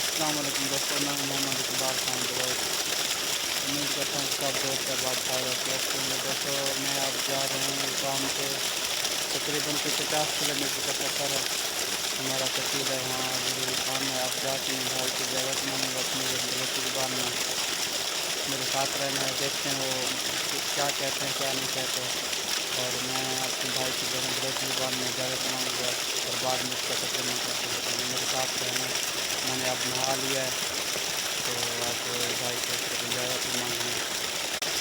अस्सलाम वालेकुम दोस्तों, मैं मोहम्मद इकबाल खान ब्लॉग। उम्मीद करता हूँ सब दोस्त अहबाब खैर वफियत से होंगे। दोस्तों मैं अब जा रहे हैं काम पे। तकरीबन 50 किलोमीटर का सफ़र है हमारा। तकीद है वहाँ ज़रूरी काम है। आप जाके भाई की ज़रूरत मानूँगा अपनी बलोची ज़ुबान में। मेरे साथ रहना है, देखते हैं वो क्या कहते हैं क्या नहीं कहते। और मैं अपने भाई की बलोची ज़ुबान में इजाज़त मांगूँगा और बाद में उसका तर्जुमा करके बताऊँगा। मेरे साथ रहना। मैंने अब नहा लिया है तो आप भाई को इजाज़त मांगूँ।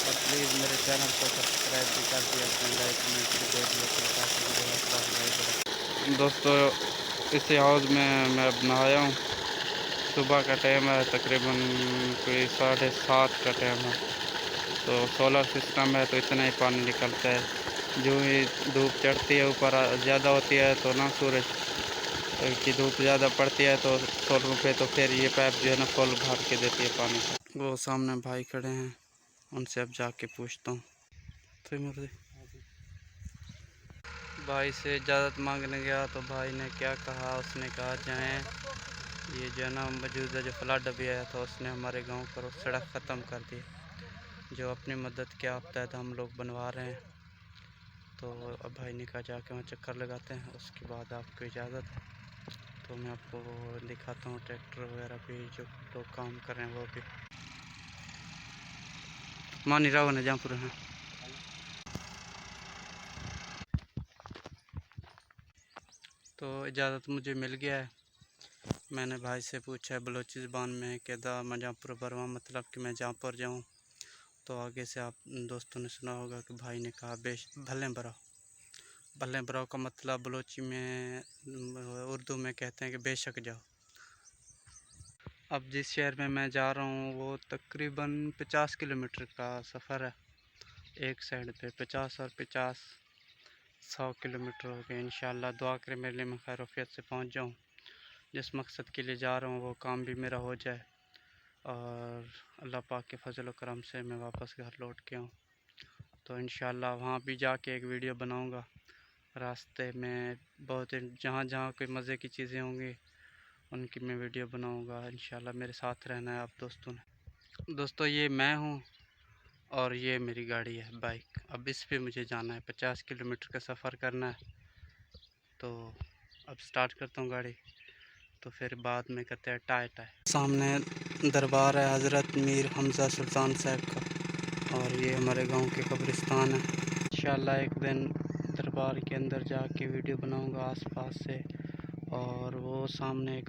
और प्लीज़ मेरे चैनल को सब्सक्राइब भी कर दिया, अपने लाइक कमेंट भी दे दिया ताकि मेरे हौसला अफजाई बढ़े। दोस्तों इस हाउस में मैं अब नहाया हूँ। सुबह का टाइम है, तकरीबन कोई 7:30 का टाइम है। तो सोलर सिस्टम है तो इतना ही पानी निकलता है। जो ही धूप चढ़ती है ऊपर ज़्यादा होती है तो ना सूरज की धूप ज़्यादा पड़ती है तो सोलर पे, तो फिर ये पाइप जो है ना फुल भर के देती है पानी का। वो सामने भाई खड़े हैं, उनसे अब जाके पूछता हूँ। तो भाई से इजाज़त मांगने गया तो भाई ने क्या कहा, उसने कहा जाएँ ये जो है ना मौजूदा जो फ्लड अभी आया था उसने हमारे गांव पर सड़क ख़त्म कर दी। जो अपनी मदद के आप तहत हम लोग बनवा रहे हैं। तो अब भाई ने कहा जाके वहाँ चक्कर लगाते हैं, उसके बाद आपको इजाज़त है। तो मैं आपको दिखाता हूँ ट्रैक्टर वगैरह भी जो लोग काम कर रहे हैं वो भी। मानी राव ने जहाँपुर हैं। तो इजाज़त मुझे मिल गया है। मैंने भाई से पूछा है बलोची ज़बान में कि दा मजापुर बरवा, मतलब कि मैं जहाँ पर जाऊँ। तो आगे से आप दोस्तों ने सुना होगा कि भाई ने कहा भले बराओ। भले बराओ का मतलब बलोची में उर्दू में कहते हैं कि बेशक जाओ। अब जिस शहर में मैं जा रहा हूँ वो तकरीबन 50 किलोमीटर का सफ़र है। एक साइड पे 50 और 50 100 किलोमीटर हो गए। इंशाल्लाह दुआ करें मेरे लिए मैं खैर वफियत से पहुँच जाऊँ। जिस मकसद के लिए जा रहा हूँ वो काम भी मेरा हो जाए और अल्लाह पाक के फजल व करम से मैं वापस घर लौट के आऊँ। तो इंशाल्लाह वहाँ भी जाके एक वीडियो बनाऊँगा। रास्ते में बहुत जहाँ जहाँ कोई मज़े की चीज़ें होंगी उनकी मैं वीडियो बनाऊँगा। इंशाल्लाह मेरे साथ रहना है आप दोस्तों ने। दोस्तों ये मैं हूँ और ये मेरी गाड़ी है बाइक। अब इस पे मुझे जाना है, 50 किलोमीटर का सफ़र करना है। तो अब स्टार्ट करता हूँ गाड़ी, तो फिर बाद में कहते हैं टाय टाय। सामने दरबार है हज़रत मीर हमज़ा सुल्तान साहब का, और ये हमारे गांव के कब्रिस्तान है। इंशाल्लाह एक दिन दरबार के अंदर जाके वीडियो बनाऊंगा आसपास से। और वो सामने एक